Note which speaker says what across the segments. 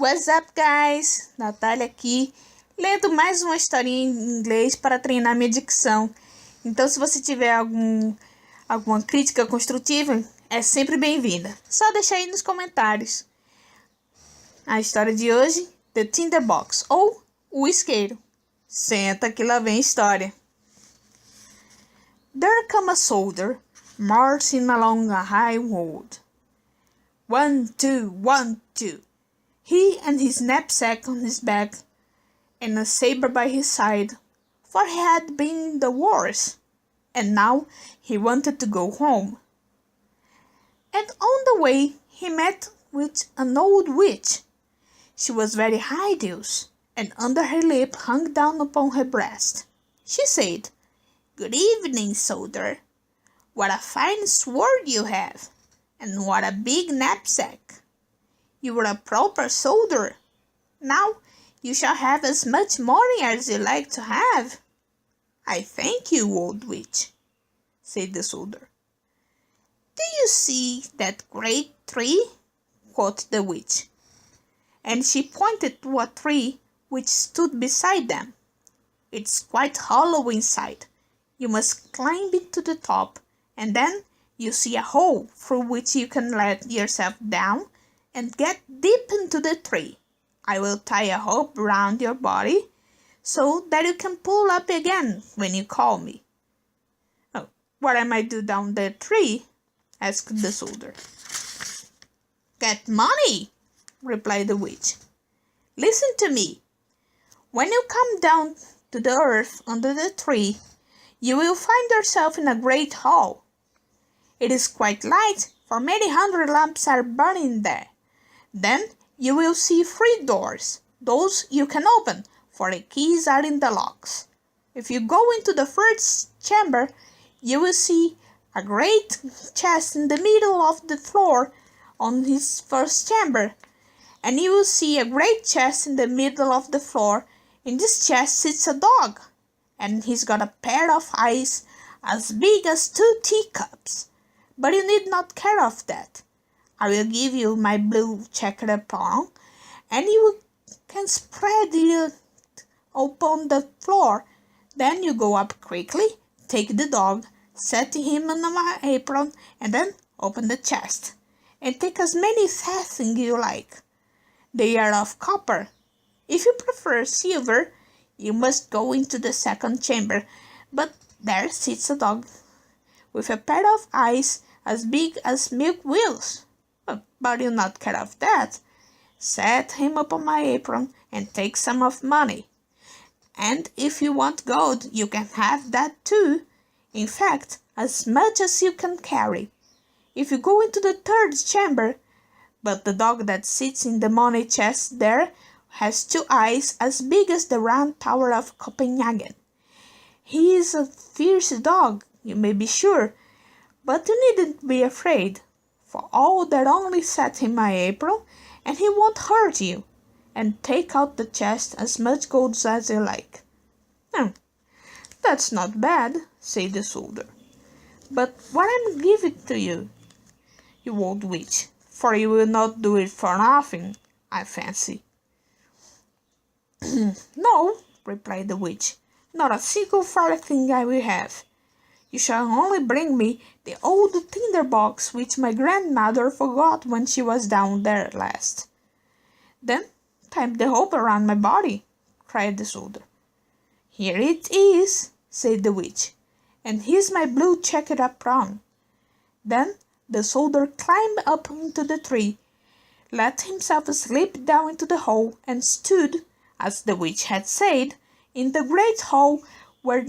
Speaker 1: What's up, guys? Natália aqui, lendo mais uma historinha em inglês para treinar minha dicção. Então, se você tiver alguma crítica construtiva, é sempre bem-vinda. Só deixa aí nos comentários. A história de hoje, The Tinderbox, ou o esqueiro. Senta que lá vem a história. There come a soldier, marching along a high road. 1, 2, 1, 2. He and his knapsack on his back, and a saber by his side, for he had been in the wars, and now he wanted to go home. And on the way he met with an old witch. She was very hideous, and under her lip hung down upon her breast. She said, "Good evening, soldier. What a fine sword you have, and what a big knapsack. You are a proper soldier. Now you shall have as much money as you like to have." "I thank you, old witch," said the soldier. "Do you see that great tree?" quoth the witch. And she pointed to a tree which stood beside them. "It's quite hollow inside. You must climb it to the top, and then you see a hole through which you can let yourself down and get deep into the tree. I will tie a rope round your body so that you can pull up again when you call me." "Oh, what am I to do down the tree?" asked the soldier. "Get money," replied the witch. "Listen to me. When you come down to the earth under the tree, you will find yourself in a great hall. It is quite light, for many hundred lamps are burning there. Then you will see 3 doors. Those you can open, for the keys are in the locks. If you go into the first chamber, you will see a great chest in the middle of the floor on his first chamber, and you will see a great chest in the middle of the floor. In this chest sits a dog, and he's got a pair of eyes as big as 2 teacups. But you need not care of that. I will give you my blue checkered apron, and you can spread it upon the floor. Then you go up quickly, take the dog, set him on my apron, and then open the chest, and take as many things you like. They are of copper. If you prefer silver, you must go into the second chamber, but there sits a dog with a pair of eyes as big as milk wheels. But you not care of that. Set him upon my apron and take some of money. And if you want gold, you can have that too. In fact, as much as you can carry. If you go into the third chamber, but the dog that sits in the money chest there has 2 eyes as big as the round tower of Copenhagen. He is a fierce dog, you may be sure, but you needn't be afraid, for all that only set him my apron, and he won't hurt you. And take out the chest as much gold as you like." "That's not bad," said the soldier. "But what am I giving to you, you old witch? For you will not do it for nothing, I fancy." "No," replied the witch, "not a single farthing I will have. You shall only bring me the old tinderbox which my grandmother forgot when she was down there last." "Then tie the rope around my body," cried the soldier. "Here it is," said the witch, "and here's my blue checkered apron." Then the soldier climbed up into the tree, let himself slip down into the hole, and stood, as the witch had said, in the great hall where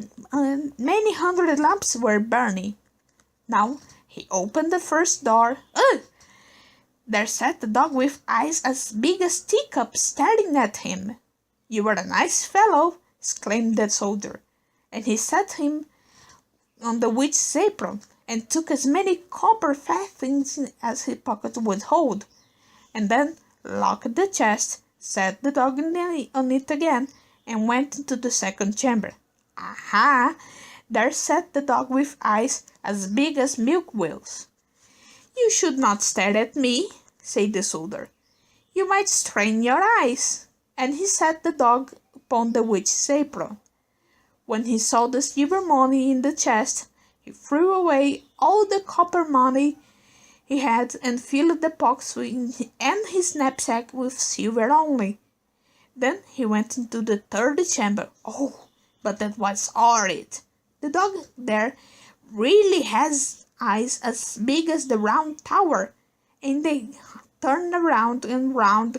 Speaker 1: many hundred lamps were burning. Now he opened the first door. There sat the dog with eyes as big as teacups staring at him. "You are a nice fellow," exclaimed the soldier, and he set him on the witch's apron, and took as many copper farthings as his pocket would hold, and then locked the chest, set the dog on it again, and went into the second chamber. Aha! There sat the dog with eyes as big as milk wheels. "You should not stare at me," said the soldier. You might strain your eyes." And he set the dog upon the witch's apron. When he saw the silver money in the chest, he threw away all the copper money he had and filled the pockets and his knapsack with silver only. Then he went into the third chamber. Oh, but that was horrid! The dog there really has eyes as big as the round tower, and they turn around and round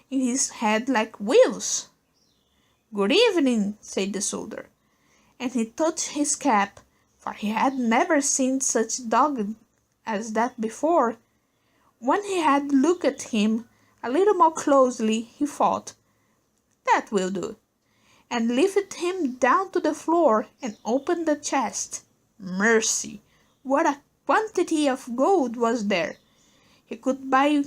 Speaker 1: in his head like wheels. "Good evening," said the soldier, and he touched his cap, for he had never seen such dog as that before. When he had looked at him a little more closely, he thought, "That will do," and lifted him down to the floor and opened the chest. Mercy! What a quantity of gold was there! He could buy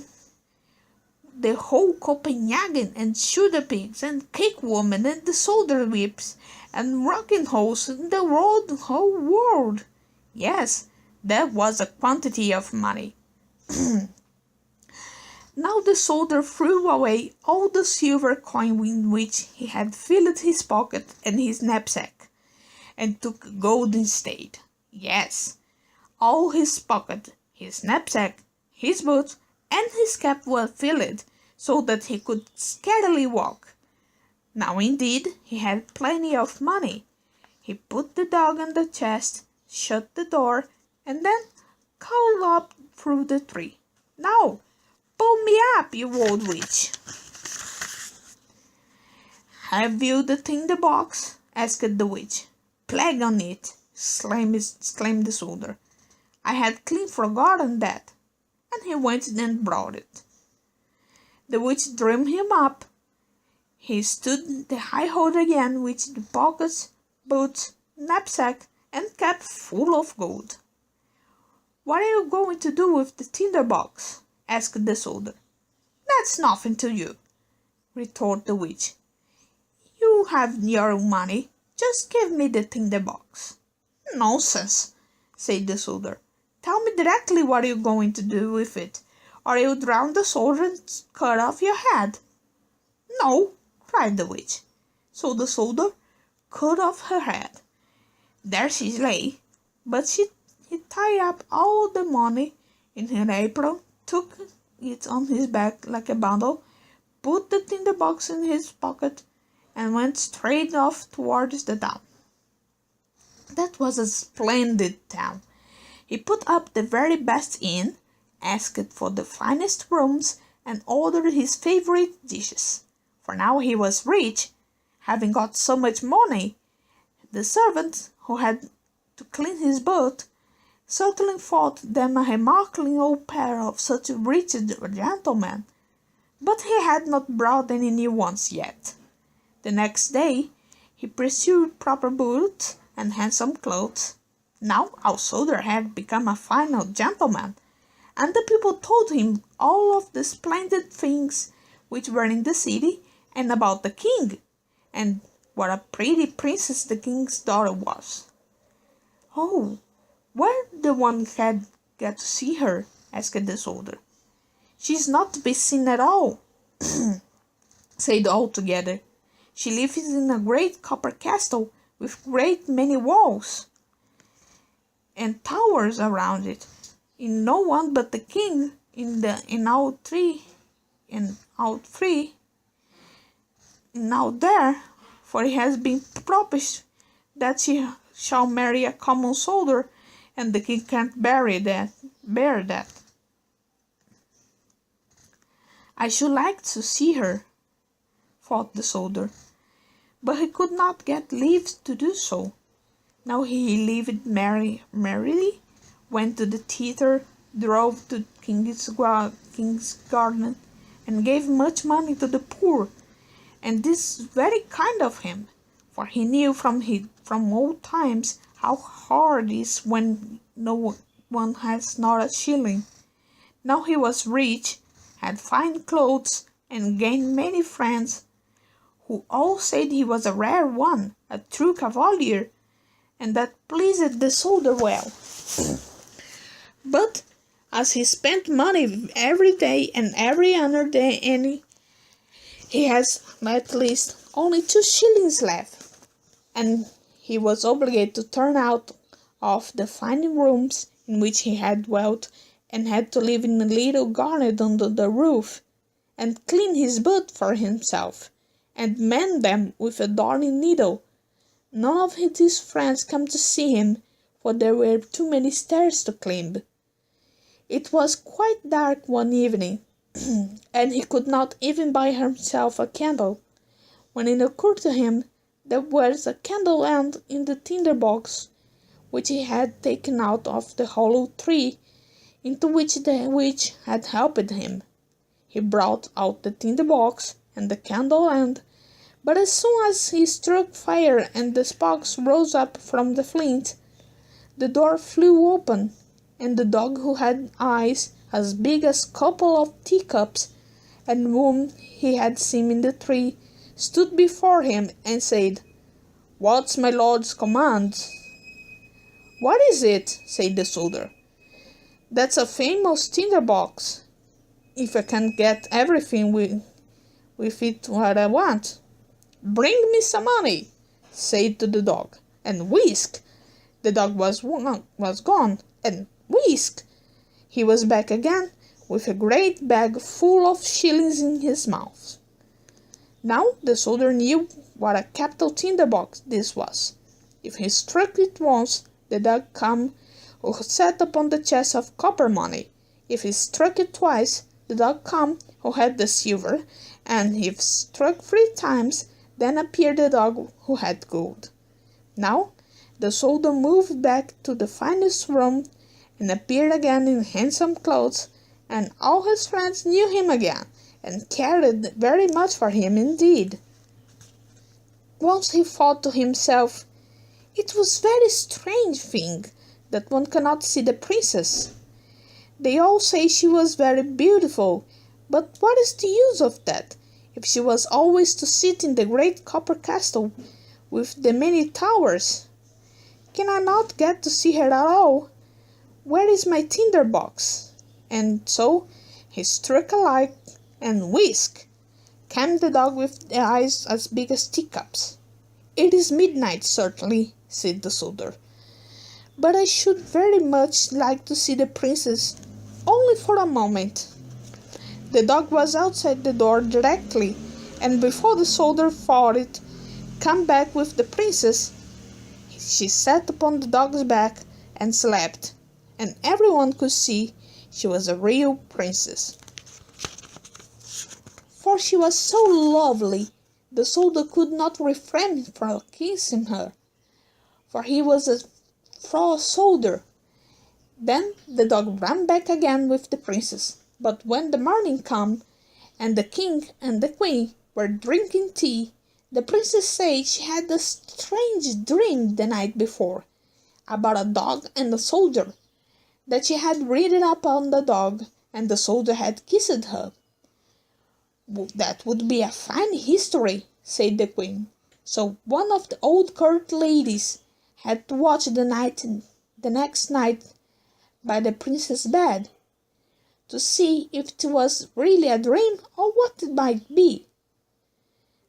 Speaker 1: the whole Copenhagen, and shoot the pigs, and cake woman, and the soldier whips, and rocking horse in the whole world. Yes, that was a quantity of money. Now the soldier threw away all the silver coin with which he had filled his pocket and his knapsack, and took gold instead. Yes, all his pocket, his knapsack, his boots, and his cap were filled, so that he could scarcely walk. Now indeed he had plenty of money. He put the dog on the chest, shut the door, and then called up through the tree, "Now, pull me up, you old witch." "Have you the tinderbox?" asked the witch. "Plague on it!" exclaimed the soldier. "I had clean forgotten that." And he went and brought it. The witch drew him up. He stood the high hold again with the pockets, boots, knapsack, and cap full of gold. "What are you going to do with the tinderbox?" asked the soldier. "That's nothing to you," retorted the witch. "You have your own money. Just give me the tinderbox." "Nonsense," said the soldier. "Tell me directly what you're going to do with it, or I'll drown the soldier and cut off your head." "No," cried the witch. So the soldier cut off her head. There she lay, but he tied up all the money in her apron, took it on his back like a bundle, put the tinderbox in his pocket, and went straight off towards the town. That was a splendid town. He put up the very best inn, asked for the finest rooms, and ordered his favorite dishes. For now he was rich, having got so much money. The servant who had to clean his boot certainly thought them a remarkable old pair of such rich gentlemen, but he had not brought any new ones yet. The next day he pursued proper boots and handsome clothes. Now our soldier had become a fine old gentleman, and the people told him all of the splendid things which were in the city and about the king, and what a pretty princess the king's daughter was. "Oh, where the one had got to see her?" asked the soldier. "She's not to be seen at all," said all together. "She lives in a great copper castle with great many walls and towers around it, in no one but the king in all three, now there, for it has been promised that she shall marry a common soldier, and the king can't bear that. I should like to see her," thought the soldier, but he could not get leave to do so. Now he lived merrily, went to the theatre, drove to King's garden, and gave much money to the poor. And this is very kind of him, for he knew from old times how hard it is when no one has not a shilling. Now he was rich, had fine clothes, and gained many friends, who all said he was a rare one, a true cavalier, and that pleased the soldier well. But as he spent money every day and every other day, and he has at least only 2 shillings left, and he was obligated to turn out of the fine rooms in which he had dwelt, and had to live in a little garden under the roof, and clean his boots for himself, and mend them with a darning needle. None of his friends came to see him, for there were too many stairs to climb. It was quite dark one evening, and he could not even buy himself a candle, when it occurred to him there was a candle end in the tinderbox, which he had taken out of the hollow tree, into which the witch had helped him. He brought out the tinderbox and the candle end, but as soon as he struck fire and the sparks rose up from the flint, the door flew open, and the dog, who had eyes as big as a couple of teacups, and whom he had seen in the tree, stood before him and said, "What's my lord's command?" "What is it?" said the soldier. "That's a famous tinderbox, if I can get everything with it what I want." "Bring me some money," said to the dog, and whisk! The dog was gone, and whisk! He was back again, with a great bag full of shillings in his mouth. Now the soldier knew what a capital tinderbox this was. If he struck it once, the dog came who sat upon the chest of copper money. If he struck it twice, the dog came who had the silver, and if struck 3 times, then appeared the dog who had gold. Now the soldier moved back to the finest room, and appeared again in handsome clothes, and all his friends knew him again, and cared very much for him indeed. Once he thought to himself, "It was very strange thing that one cannot see the princess. They all say she was very beautiful, but what is the use of that, if she was always to sit in the great copper castle with the many towers? Can I not get to see her at all? Where is my tinderbox?" And so he struck a light, and whisk! Came the dog with the eyes as big as teacups. "It is midnight, certainly," said the soldier, "but I should very much like to see the princess, only for a moment." The dog was outside the door directly, and before the soldier thought it, come back with the princess. She sat upon the dog's back and slept, and everyone could see she was a real princess. For she was so lovely, the soldier could not refrain from kissing her, for he was a soldier. Then the dog ran back again with the princess, but when the morning came, and the king and the queen were drinking tea, the princess said she had a strange dream the night before, about a dog and a soldier, that she had read it upon the dog, and the soldier had kissed her. "That would be a fine history," said the queen. So one of the old court ladies had to watch the next night by the princess' bed, to see if it was really a dream or what it might be.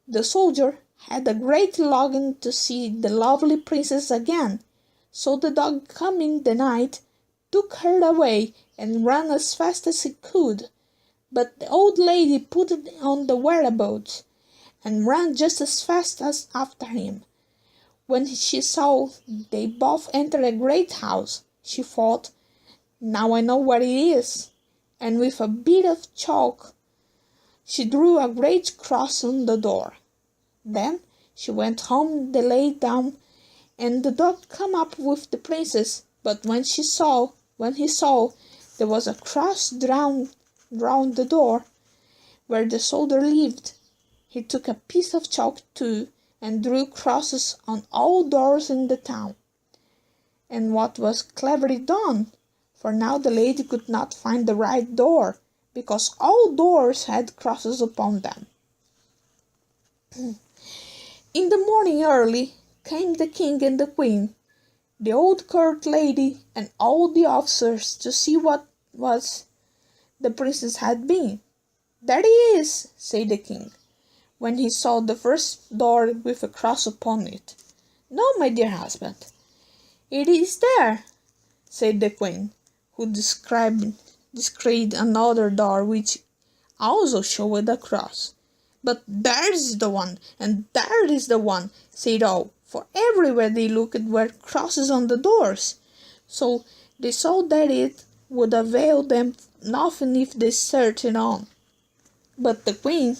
Speaker 1: The soldier had a great longing to see the lovely princess again, so the dog, coming the night, took her away and ran as fast as he could. But the old lady put it on the whereabouts, and ran just as fast as after him. When she saw they both enter a great house, she thought, "Now I know where it is," and with a bit of chalk she drew a great cross on the door. Then she went home and lay down, and the dog came up with the princess, but when he saw there was a cross drawn round the door where the soldier lived, he took a piece of chalk too, and drew crosses on all doors in the town. And what was cleverly done, for now the lady could not find the right door, because all doors had crosses upon them. In the morning early came the king and the queen, the old court lady, and all the officers, to see what was the princess had been. "There he is," said the king, when he saw the first door with a cross upon it. "No, my dear husband, it is there," said the queen, who descried another door which also showed a cross. "But there is the one, and there is the one," said all, for everywhere they looked were crosses on the doors. So they saw that it would avail them nothing if they searched on. But the queen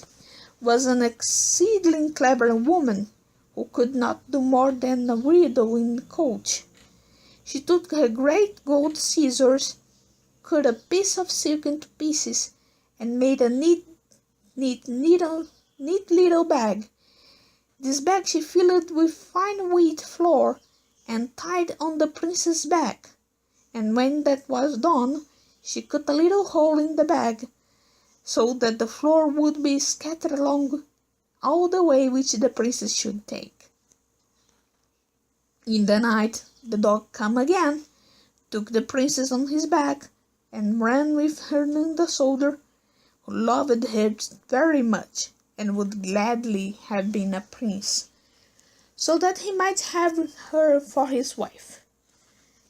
Speaker 1: was an exceedingly clever woman, who could not do more than a widow in the coach. She took her great gold scissors, cut a piece of silk into pieces, and made a neat little bag. This bag she filled with fine wheat flour and tied on the princess's back. And when that was done, she cut a little hole in the bag, so that the flour would be scattered along all the way which the princess should take. In the night the dog came again, took the princess on his back, and ran with her to the soldier, who loved her very much, and would gladly have been a prince, so that he might have her for his wife.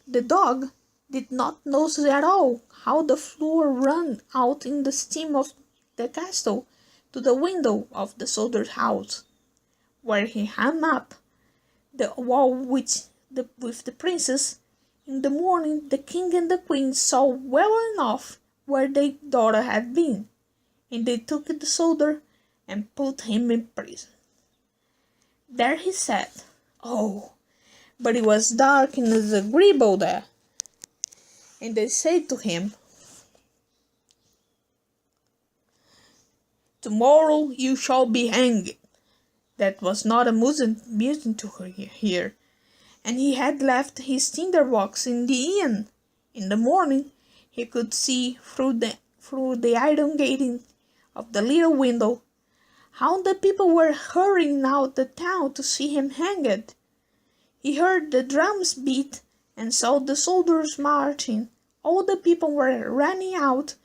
Speaker 1: The dog did not notice at all how the flour ran out in the steam of the castle to the window of the soldier's house, where he hung up the wall with the princess. In the morning the king and the queen saw well enough where their daughter had been, and they took the soldier and put him in prison. There he sat. Oh, but it was dark and disagreeable there. And they said to him, "Tomorrow you shall be hanged." That was not amusing to her here, and he had left his tinderbox in the inn. In the morning he could see through the iron grating of the little window how the people were hurrying out the town to see him hanged. He heard the drums beat and saw the soldiers marching. All the people were running out,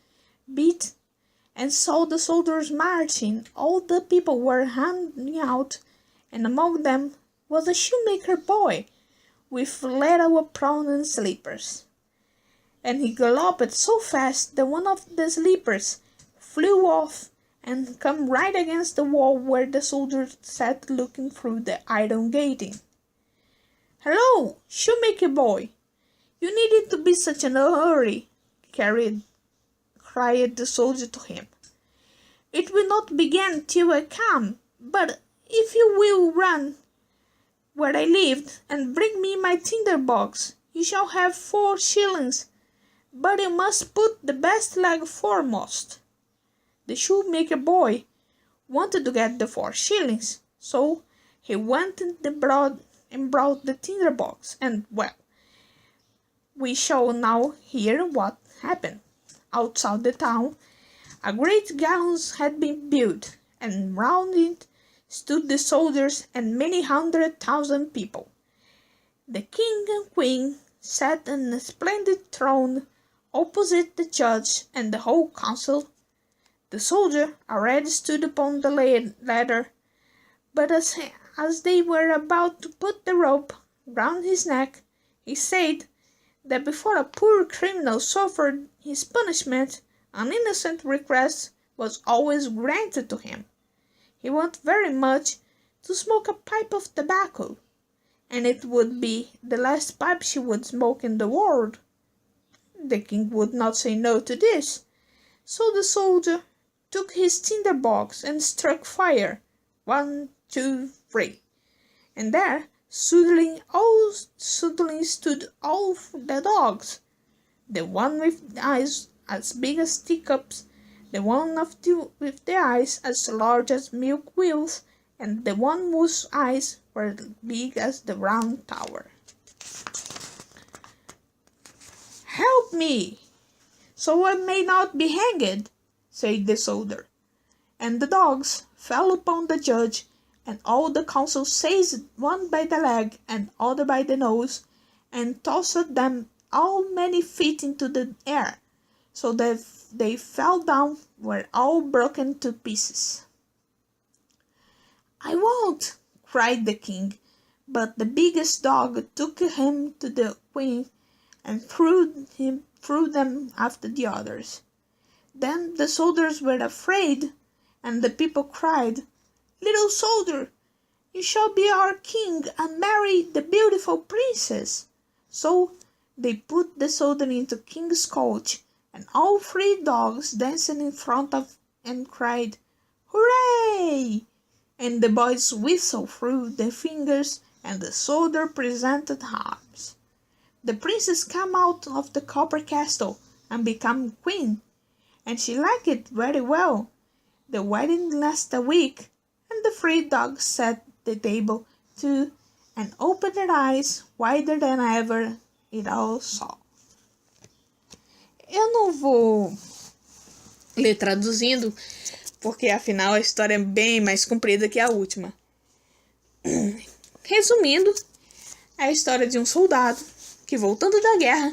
Speaker 1: beat, and saw the soldiers marching. All the people were running out, and among them was a shoemaker boy with leather apron and slippers. And he galloped so fast that one of the slippers flew off and came right against the wall where the soldiers sat looking through the iron grating. "Hello, shoemaker boy! You needed to be such a hurry," cried the soldier to him. "It will not begin till I come, but if you will run where I lived and bring me my tinderbox, you shall have 4 shillings, but you must put the best leg foremost." The shoemaker boy wanted to get the 4 shillings, so he went and brought the tinderbox, and well, we shall now hear what happened. Outside the town, a great gallows had been built, and round it stood the soldiers and many 100,000 people. The king and queen sat on a splendid throne opposite the judge and the whole council. The soldier already stood upon the ladder, but as they were about to put the rope round his neck, he said that before a poor criminal suffered his punishment, an innocent request was always granted to him. He wanted very much to smoke a pipe of tobacco, and it would be the last pipe she would smoke in the world. The king would not say no to this, so the soldier took his tinderbox and struck fire. 1, 2, 3, and there suddenly stood all the dogs, the one with eyes as big as teacups, the one with the eyes as large as milk wheels, and the one whose eyes were big as the round tower. "Help me, so I may not be hanged," said the soldier. And the dogs fell upon the judge, and all the council seized one by the leg and other by the nose, and tossed them all many feet into the air, so that they fell down, were all broken to pieces. "I won't," cried the king, but the biggest dog took him to the queen and threw them after the others. Then the soldiers were afraid, and the people cried, "Little soldier, you shall be our king and marry the beautiful princess." So they put the soldier into king's coach, and all three dogs danced in front of and cried, "Hooray!" And the boys whistled through their fingers, and the soldier presented arms. The princess came out of the copper castle and became queen, and she liked it very well. The wedding lasted a week, and the three dogs sat at the table too, and opened their eyes wider than ever it all saw. Eu não vou ler traduzindo, porque afinal a história é bem mais comprida que a última. Resumindo, é a história de um soldado que, voltando da guerra,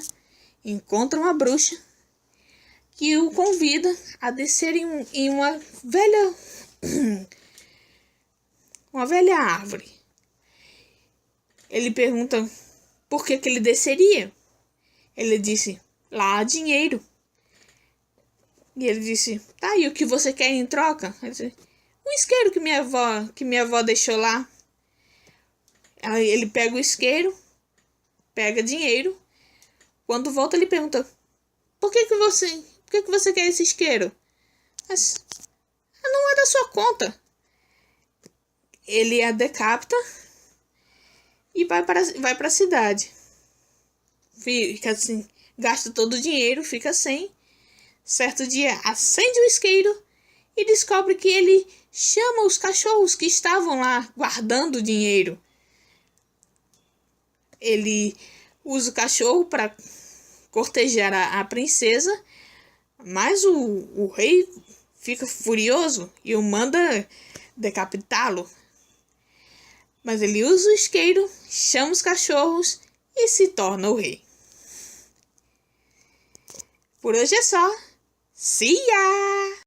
Speaker 1: encontra uma bruxa que o convida a descer em uma velha árvore. Ele pergunta por que ele desceria. Ele disse, lá há dinheiro. E ele disse, tá, e o que você quer em troca? Ele disse, um isqueiro que minha avó deixou lá. Ele pega o isqueiro, pega dinheiro. Quando volta, ele pergunta, por que você quer esse isqueiro? Mas não é da sua conta. Ele a decapita e vai para a cidade. Fica assim, gasta todo o dinheiro, fica sem. Certo dia, acende o isqueiro e descobre que ele chama os cachorros que estavam lá guardando o dinheiro. Ele usa o cachorro para cortejar a princesa, mas o rei fica furioso e o manda decapitá-lo. Mas ele usa o isqueiro, chama os cachorros e se torna o rei. Por hoje é só. See ya!